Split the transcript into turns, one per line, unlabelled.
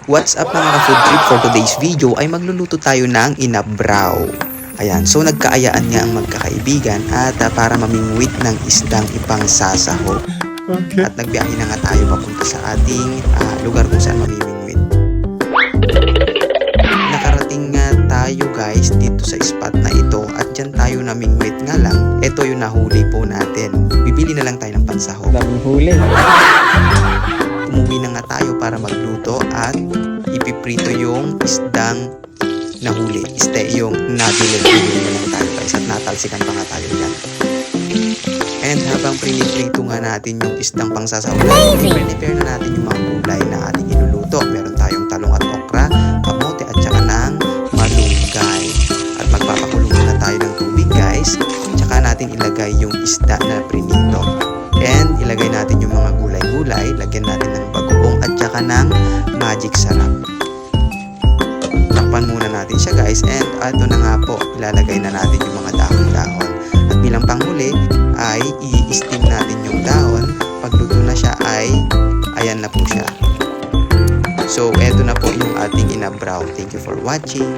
What's up mga ka-food trip, for today's video ay magluluto tayo ng inabraw. Ayan, so nagkaayaan nga ang magkakaibigan at para mamingwit ng isdang ipangsasaho. Okay. At nagbiyahe na nga tayo papunta sa ating lugar kung saan mamimingwit. Nakarating nga tayo guys dito sa spot na ito at dyan tayo namingwit nga lang. Ito yung nahuli po natin. Bibili na lang tayo ng pansaho.
Daming huli.
Umuwi na nga tayo para magluto at ipiprito yung isdang nahuli. Yung nabili na lang tayo guys at natalsikan pa nga tayo dyan. And habang piniprito nga natin yung isdang pangsasaw, prepare na natin yung mga gulay na ating inuluto. Meron tayong talong at okra, kamote at saka ng malunggay. At magpapakulong na tayo ng tubig guys. Tsaka natin ilagay yung isda na prinito. And ilagay natin yung mga gulay-gulay, lagyan natin ng bagoong at saka ng magic sarap. Takpan muna natin siya guys, and ito na nga po, ilalagay na natin yung mga dahon-dahon. At bilang panghuli ay i-steam natin yung dahon. Pagluto na siya ay ayan na po siya. So eto na po yung ating inabraw. Thank you for watching.